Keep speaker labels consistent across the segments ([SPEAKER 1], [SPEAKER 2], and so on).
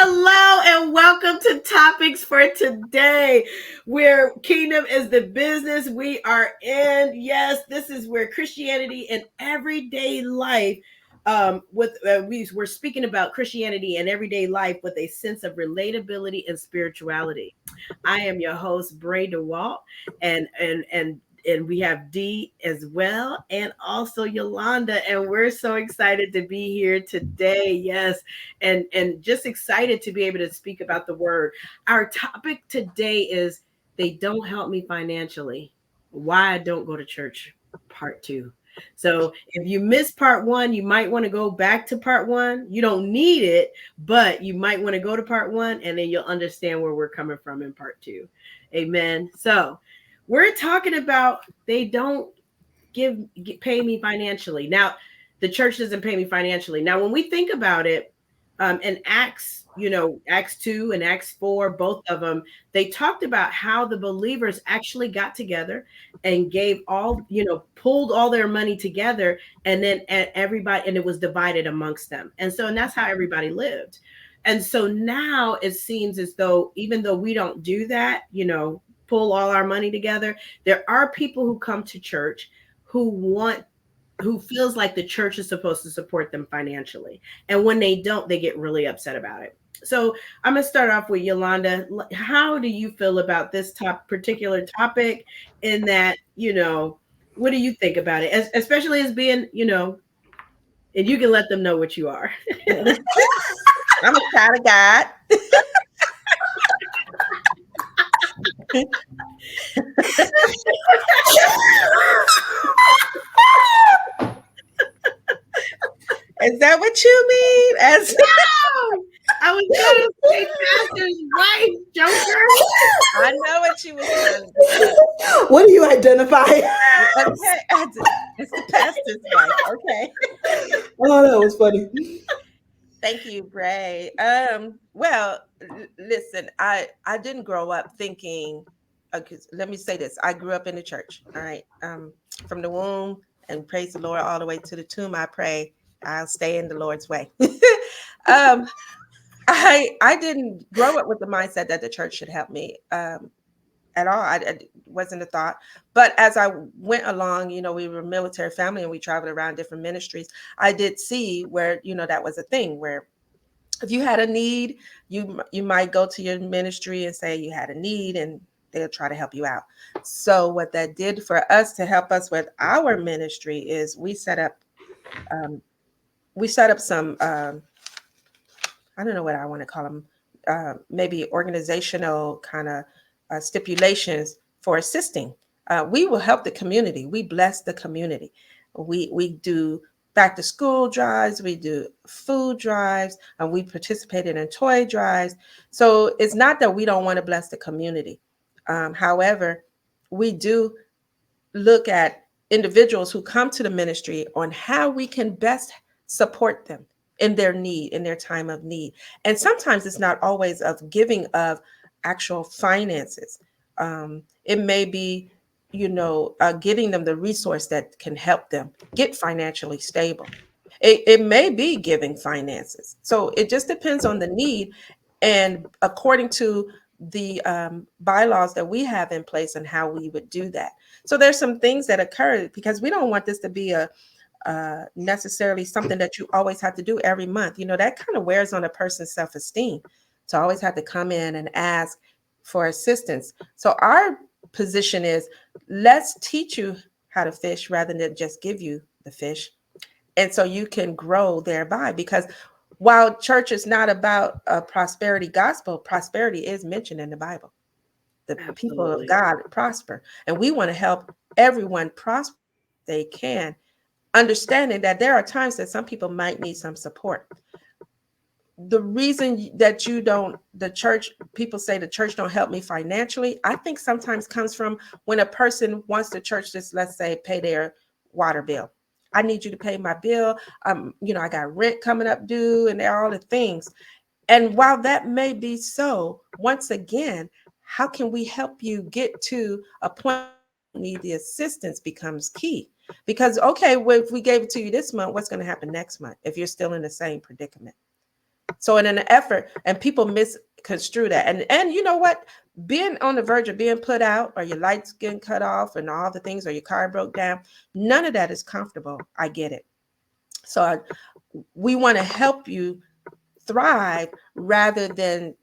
[SPEAKER 1] Hello and welcome to Topics for Today, where Kingdom is the business we are in. Yes, this is where Christianity and everyday life. We're speaking about Christianity and everyday life with a sense of relatability and spirituality. I am your host, Bray DeWalt, and we have Dee as well, and also Yolanda, and we're so excited to be here today. Yes, and just excited to be able to speak about the word. Our topic today is they don't help me financially. Why I don't go to church, part two. So if you missed part one, you might want to go back to part one. You don't need it, but you might want to go to part one and then you'll understand where we're coming from in part two. Amen. So we're talking about they don't pay me financially. Now, the church doesn't pay me financially. Now, when we think about it, in Acts, Acts 2 and Acts 4, both of them, they talked about how the believers actually got together and gave pulled all their money together, and then everybody, and it was divided amongst them. And that's how everybody lived. And so now it seems as though, even though we don't do that, pull all our money together, there are people who come to church who feels like the church is supposed to support them financially. And when they don't, they get really upset about it. So I'm going to start off with Yolanda. How do you feel about this particular topic? In that, what do you think about it? Especially as being, and you can let them know what you are.
[SPEAKER 2] I'm a child of God. Is that what you mean?
[SPEAKER 1] No, I was going to say pastor's wife, Joker.
[SPEAKER 2] I know what you were trying to do.
[SPEAKER 3] What do you identify?
[SPEAKER 2] Okay, it's the pastor's wife. Okay.
[SPEAKER 3] Oh, that was funny.
[SPEAKER 2] Thank you, Bray. Well, listen, I didn't grow up thinking. Okay, let me say this: I grew up in the church. All right, from the womb, and praise the Lord all the way to the tomb. I pray I'll stay in the Lord's way. um, I didn't grow up with the mindset that the church should help me. At all. It wasn't a thought. But as I went along, we were a military family and we traveled around different ministries. I did see where, that was a thing where if you had a need, you might go to your ministry and say you had a need and they'll try to help you out. So what that did for us to help us with our ministry is we set up some, I don't know what I want to call them, maybe organizational kind of stipulations for assisting. We will help the community. We bless the community. We do back to school drives. We do food drives, and we participated in toy drives. So it's not that we don't want to bless the community. However, we do look at individuals who come to the ministry on how we can best support them in their need, in their time of need. And sometimes it's not always of giving of actual finances. It may be, getting them the resource that can help them get financially stable. It may be giving finances. So it just depends on the need. And according to the bylaws that we have in place and how we would do that. So there's some things that occur because we don't want this to be a necessarily something that you always have to do every month. That kind of wears on a person's self-esteem to always have to come in and ask for assistance. So our position is, let's teach you how to fish rather than just give you the fish. And so you can grow thereby, because while church is not about a prosperity gospel, prosperity is mentioned in the Bible. The people of God prosper, and we want to help everyone prosper if they can, understanding that there are times that some people might need some support. The reason that people say the church don't help me financially, I think sometimes comes from when a person wants the church just, let's say, pay their water bill. I need you to pay my bill. I got rent coming up due and all the things. And while that may be so, once again, how can we help you get to a point where you need the assistance becomes key? Because, okay, well, if we gave it to you this month, what's going to happen next month if you're still in the same predicament? So in an effort, and people misconstrue that. And you know what? Being on the verge of being put out, or your lights getting cut off and all the things, or your car broke down, none of that is comfortable. I get it. So we want to help you thrive rather than,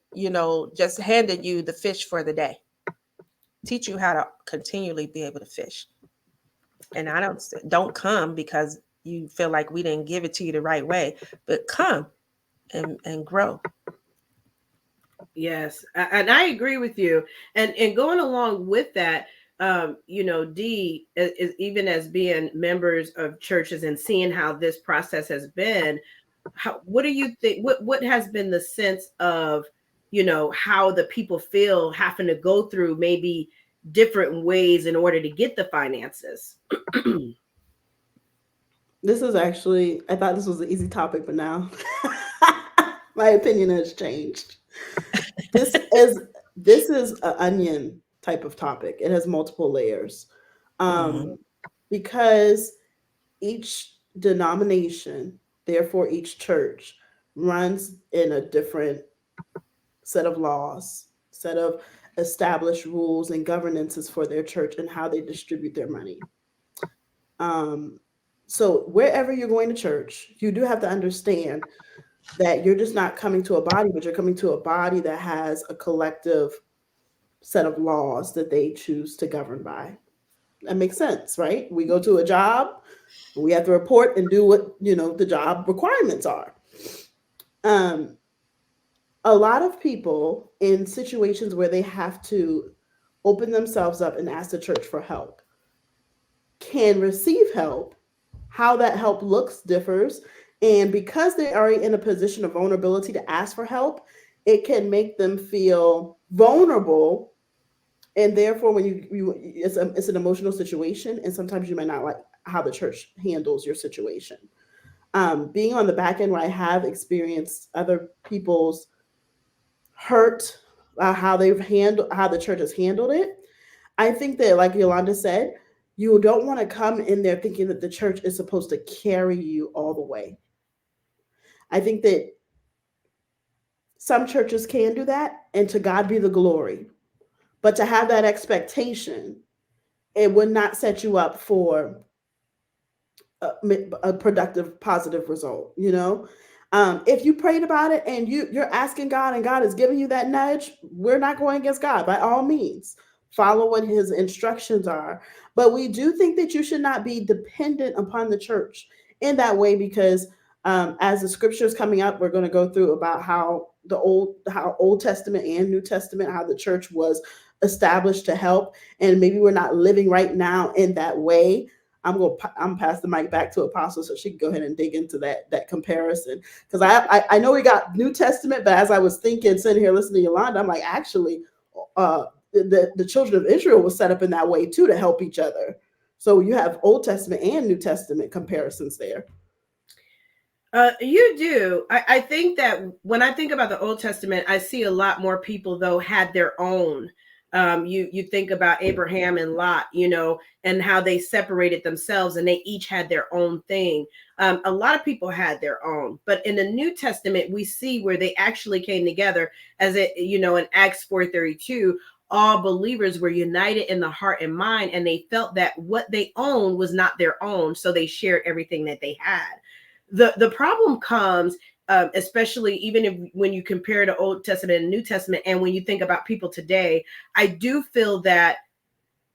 [SPEAKER 2] just handing you the fish for the day. Teach you how to continually be able to fish. And I don't come because you feel like we didn't give it to you the right way, but come and grow.
[SPEAKER 1] Yes, and I agree with you. And going along with that, D is even as being members of churches and seeing how this process has been. What do you think? What has been the sense of, how the people feel having to go through maybe different ways in order to get the finances?
[SPEAKER 3] This is actually, I thought this was an easy topic, but now my opinion has changed. This is this is an onion type of topic. It has multiple layers.
[SPEAKER 2] Mhm.
[SPEAKER 3] Um, because each denomination, therefore each church, runs in a different set of laws, set of established rules and governances for their church and how they distribute their money. Um, so wherever you're going to church, you do have to understand that you're just not coming to a body, but you're coming to a body that has a collective set of laws that they choose to govern by. That makes sense, right? We go to a job, we have to report and do what the job requirements are. Um, a lot of people in situations where they have to open themselves up and ask the church for help can receive help. How that help looks differs. And because they are in a position of vulnerability to ask for help, it can make them feel vulnerable. And therefore, when it's an emotional situation, and sometimes you might not like how the church handles your situation. Being on the back end, where I have experienced other people's hurt, how the church has handled it. I think that, like Yolanda said, you don't want to come in there thinking that the church is supposed to carry you all the way. I think that some churches can do that, and to God be the glory. But to have that expectation, it would not set you up for a productive, positive result. If you prayed about it and you're asking God and God is giving you that nudge, we're not going against God. By all means, follow what His instructions are. But we do think that you should not be dependent upon the church in that way, because as the scriptures coming up, we're going to go through about how Old Testament and New Testament, how the church was established to help, and maybe we're not living right now in that way. I'm pass the mic back to Apostle so she can go ahead and dig into that comparison, because I know we got New Testament, but as I was thinking, sitting here listening to Yolanda, I'm like, actually, the children of Israel was set up in that way too, to help each other. So you have Old Testament and New Testament comparisons there.
[SPEAKER 1] You do. I think that when I think about the Old Testament, I see a lot more people though had their own. You think about Abraham and Lot, and how they separated themselves and they each had their own thing. A lot of people had their own, but in the New Testament, we see where they actually came together, as in Acts 4:32. All believers were united in the heart and mind, and they felt that what they owned was not their own, so they shared everything that they had. The problem comes, especially even when you compare the Old Testament and New Testament, and when you think about people today, I do feel that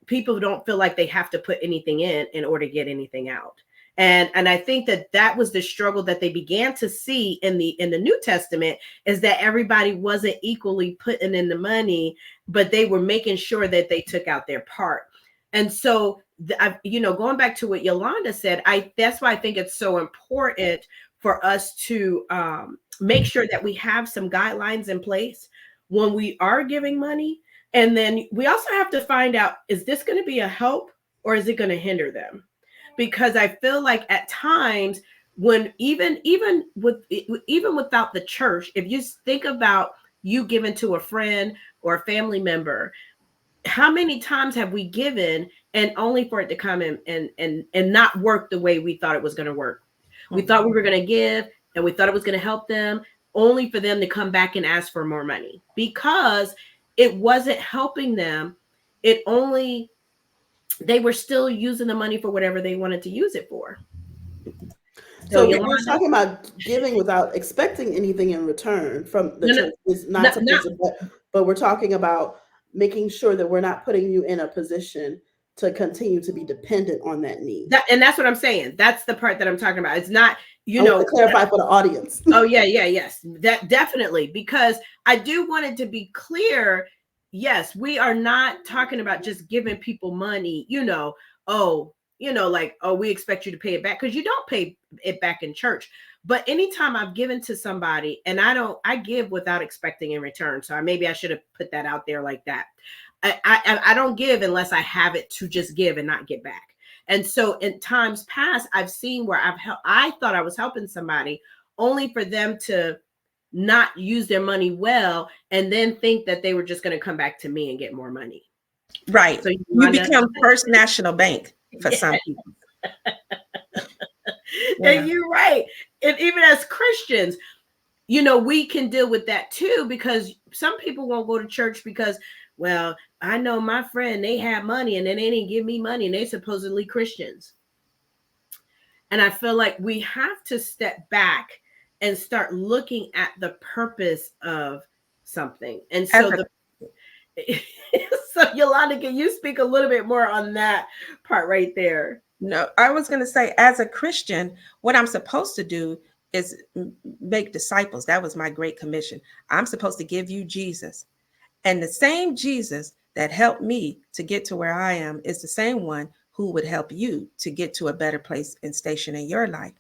[SPEAKER 1] people don't feel like they have to put anything in order to get anything out. And I think that was the struggle that they began to see in the New Testament, is that everybody wasn't equally putting in the money, but they were making sure that they took out their part. And so, going back to what Yolanda said, that's why I think it's so important for us to make sure that we have some guidelines in place when we are giving money. And then we also have to find out, is this going to be a help or is it going to hinder them? Because I feel like at times, when even without the church, if you think about you giving to a friend or a family member, how many times have we given and only for it to come in and not work the way we thought it was going to work? We thought we were going to give and we thought it was going to help them, only for them to come back and ask for more money because it wasn't helping them. It only, they were still using the money for whatever they wanted to use it for. So
[SPEAKER 3] So we're
[SPEAKER 1] Yolanda,
[SPEAKER 3] talking about giving without expecting anything in return from the
[SPEAKER 1] no, no,
[SPEAKER 3] church is
[SPEAKER 1] no,
[SPEAKER 3] not
[SPEAKER 1] no,
[SPEAKER 3] supposed to, but we're talking about making sure that we're not putting you in a position to continue to be dependent on that need.
[SPEAKER 1] that, and that's what I'm saying. That's the part that I'm talking about. It's not,
[SPEAKER 3] I want to clarify for the audience.
[SPEAKER 1] oh yeah, yeah, yes, that definitely, because I do want it to be clear. Yes, we are not talking about just giving people money, oh, like, oh, we expect you to pay it back, because you don't pay it back in church. But anytime I've given to somebody, and I give without expecting in return. So maybe I should have put that out there like that. I don't give unless I have it to just give and not get back. And so in times past, I've seen where I thought I was helping somebody only for them to not use their money well, and then think that they were just going to come back to me and get more money.
[SPEAKER 2] Right.
[SPEAKER 1] So
[SPEAKER 2] You become First National Bank for
[SPEAKER 1] yeah.
[SPEAKER 2] some people. Yeah.
[SPEAKER 1] And you're right. And even as Christians, we can deal with that too, because some people won't go to church because, well, I know my friend, they had money and then they didn't give me money and they supposedly Christians. And I feel like we have to step back and start looking at the purpose of something. And so so Yolanda, can you speak a little bit more on that part right there?
[SPEAKER 2] No, I was going to say, as a Christian, what I'm supposed to do is make disciples. That was my great commission. I'm supposed to give you Jesus. And the same Jesus that helped me to get to where I am is the same one who would help you to get to a better place and station in your life.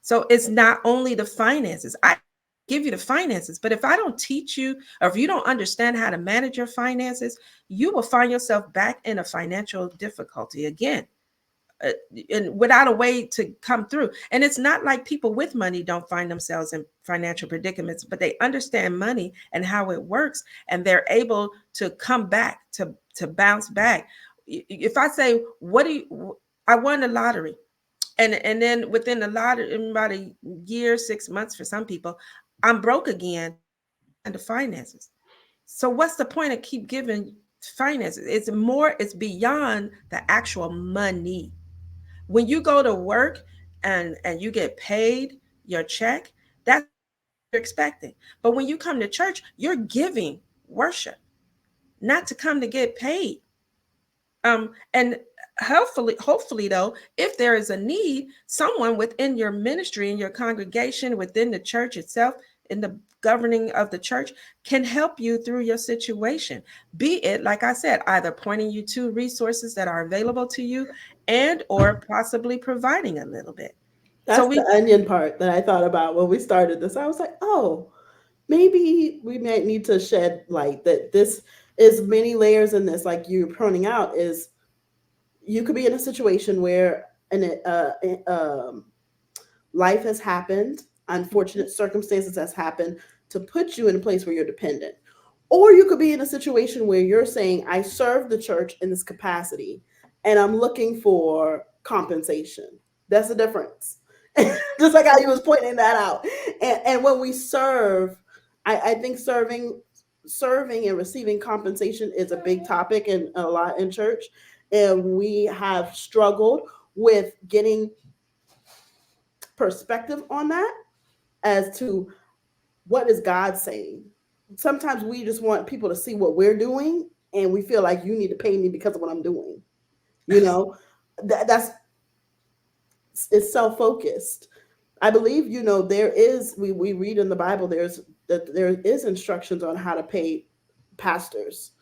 [SPEAKER 2] So it's not only the finances. I give you the finances, but if I don't teach you, or if you don't understand how to manage your finances, you will find yourself back in a financial difficulty again. And without a way to come through. And it's not like people with money don't find themselves in financial predicaments, but they understand money and how it works, and they're able to come back, to bounce back. If I say, I won the lottery, and then within the lottery, in about a year, 6 months for some people, I'm broke again, and the finances. So what's the point of keep giving finances? It's beyond the actual money. When you go to work and you get paid your check, that's what you're expecting. But when you come to church, you're giving worship, not to come to get paid. And hopefully though, if there is a need, someone within your ministry, in your congregation, within the church itself, in the governing of the church, can help you through your situation. Be it, like I said, either pointing you to resources that are available to you, and or possibly providing a little bit. So
[SPEAKER 3] That's the onion part that I thought about when we started this. I was like, oh, maybe we might need to shed light that this is many layers in this. Like you're pointing out, is you could be in a situation where life has happened, unfortunate circumstances has happened to put you in a place where you're dependent. Or you could be in a situation where you're saying, I serve the church in this capacity and I'm looking for compensation. That's the difference. Just like how you was pointing that out. And when we serve, I think serving and receiving compensation is a big topic in a lot in church. And we have struggled with getting perspective on that as to what is God saying. Sometimes we just want people to see what we're doing, and we feel like you need to pay me because of what I'm doing. That's it's self-focused. I believe there is we read in the Bible there is instructions on how to pay pastors.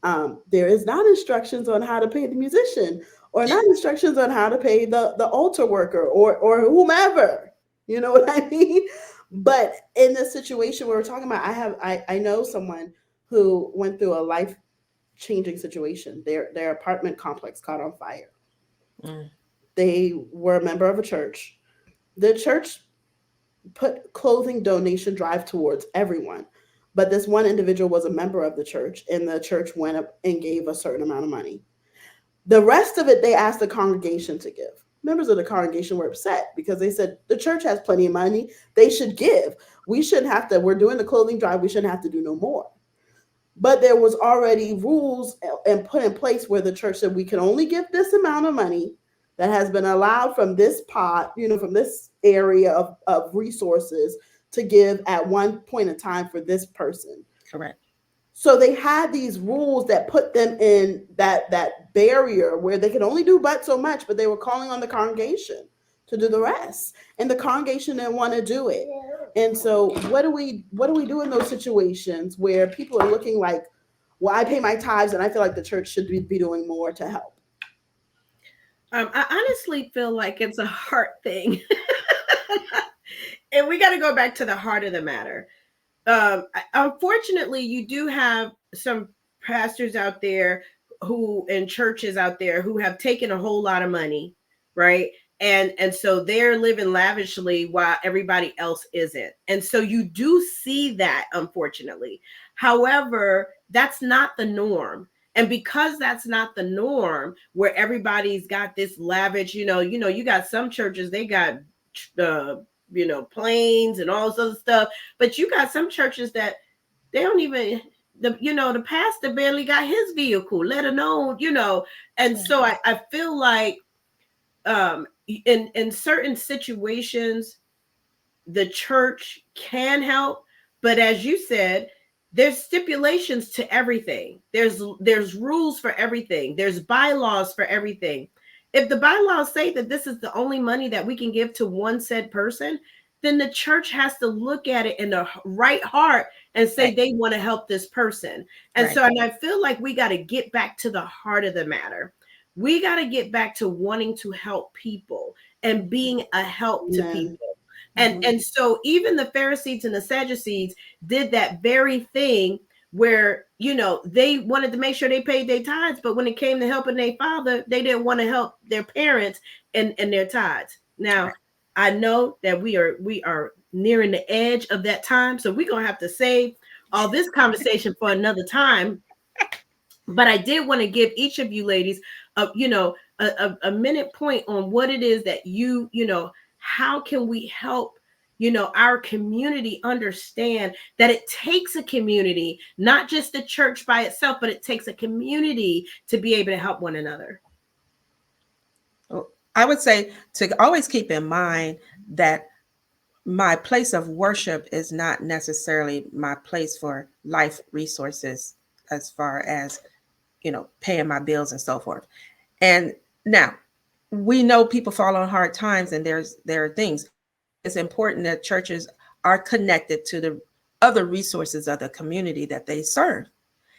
[SPEAKER 3] There is not instructions on how to pay the musician, or not instructions on how to pay the altar worker or whomever. You know what I mean? But in the situation we're talking about, I know someone who went through a life-changing situation. Their apartment complex caught on fire. Mm. They were a member of a church. The church put clothing donation drive towards everyone. But this one individual was a member of the church, and the church went up and gave a certain amount of money. The rest of it, they asked the congregation to give. members of the congregation were upset because they said the church has plenty of money. They should give. We shouldn't have to, we're doing the clothing drive. We shouldn't have to do no more. But there was already rules and put in place where the church said we can only give this amount of money that has been allowed from this pot, from this area of resources to give at one point in time for this person.
[SPEAKER 2] Correct.
[SPEAKER 3] So they had these rules that put them in that barrier where they could only do but so much, but they were calling on the congregation to do the rest, and the congregation didn't want to do it. And so what do we do in those situations where people are looking like, well, I pay my tithes and I feel like the church should be doing more to help?
[SPEAKER 1] I honestly feel like it's a heart thing. And we got to go back to the heart of the matter. Unfortunately, you do have some pastors out there who and churches out there who have taken a whole lot of money, right? And so they're living lavishly while everybody else isn't. And so you do see that, unfortunately. However, that's not the norm. And because that's not the norm, where everybody's got this lavish, you got some churches, they got uh, planes and all this other stuff. But you got some churches that they don't even the pastor barely got his vehicle, let alone, and so I feel like in certain situations the church can help, but as you said, there's stipulations to everything. There's rules for everything. There's bylaws for everything. If the bylaws say that this is the only money that we can give to one said person, then the church has to look at it in the right heart and say
[SPEAKER 2] Right.
[SPEAKER 1] they want to help this person. And
[SPEAKER 2] Right.
[SPEAKER 1] so, and I feel like we got to get back to the heart of the matter. We got to get back to wanting to help people and being a help to
[SPEAKER 3] Amen.
[SPEAKER 1] people. And
[SPEAKER 3] Mhm.
[SPEAKER 1] and so even the Pharisees and the Sadducees did that very thing where they wanted to make sure they paid their tithes, but when it came to helping their father, they didn't want to help their parents and their tithes. Now,
[SPEAKER 2] Right.
[SPEAKER 1] I know that we are nearing the edge of that time, so we're gonna have to save all this conversation for another time. But I did want to give each of you ladies a minute point on what it is that how can we help our community understand that it takes a community, not just the church by itself, but it takes a community to be able to help one another.
[SPEAKER 2] Well, I would say to always keep in mind that my place of worship is not necessarily my place for life resources as far as, paying my bills and so forth. And now we know people fall on hard times and there are things. It's important that churches are connected to the other resources of the community that they serve,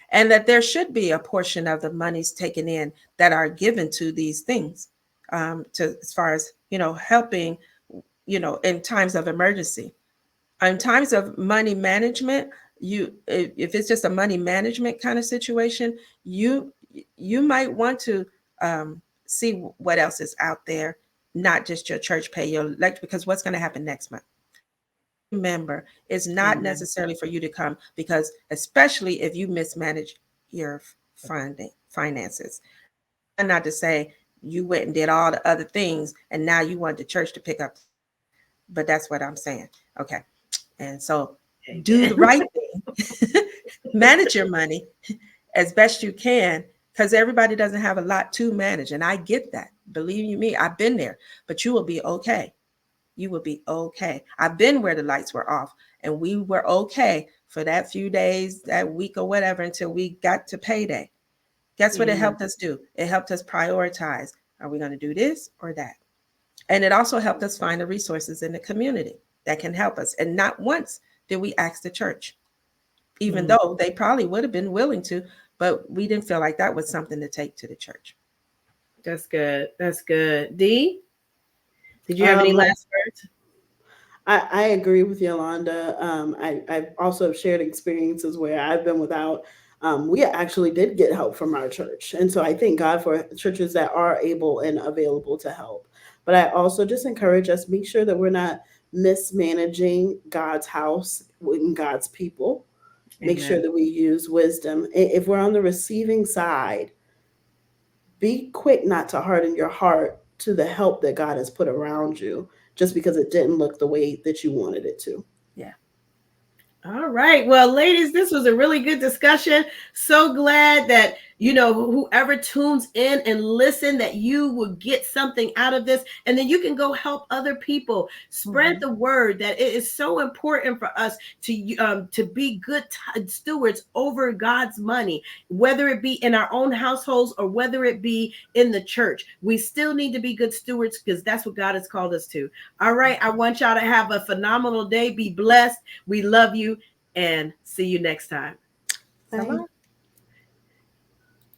[SPEAKER 2] and that there should be a portion of the monies taken in that are given to these things, to as far as helping, in times of emergency. In times of money management, if it's just a money management kind of situation, you you might want to see what else is out there, not just your church pay your electric, because what's going to happen next month? Member, it's not
[SPEAKER 3] Amen.
[SPEAKER 2] necessarily for you to come, because especially if you mismanage your finances. And not to say you went and did all the other things and now you want the church to pick up, but that's what I'm saying. Okay. And so do the right thing, manage your money as best you can, because everybody doesn't have a lot to manage. And I get that. Believe you me, I've been there, but you will be okay. You will be okay. I've been where the lights were off and we were okay for that few days, that week or whatever, until we got to payday. Guess what it
[SPEAKER 3] Amen.
[SPEAKER 2] helped us do? It helped us prioritize. Are we going to do this or that? And it also helped us find the resources in the community that can help us. And not once did we ask the church, even
[SPEAKER 3] Mhm.
[SPEAKER 2] though they probably would have been willing to, but we didn't feel like that was something to take to the church.
[SPEAKER 1] That's good. That's good. D, did you have any
[SPEAKER 3] Um,
[SPEAKER 1] last words?
[SPEAKER 3] I agree with Yolanda. I've also shared experiences where I've been without. We actually did get help from our church. And so I thank God for churches that are able and available to help. But I also just encourage us, make sure that we're not mismanaging God's house and God's people. Make sure
[SPEAKER 1] Amen.
[SPEAKER 3] that we use wisdom. If we're on the receiving side, be quick not to harden your heart to the help that God has put around you just because it didn't look the way that you wanted it to.
[SPEAKER 2] Yeah.
[SPEAKER 1] All right. Well, ladies, this was a really good discussion. So glad that, whoever tunes in and listen, that you will get something out of this. And then you can go help other people. Spread the word that it is so important for us to be good stewards over God's money, whether it be in our own households or whether it be in the church. We still need to be good stewards because that's what God has called us to. All right. I want y'all to have a phenomenal day. Be blessed. We love you and see you next time.
[SPEAKER 3] Bye.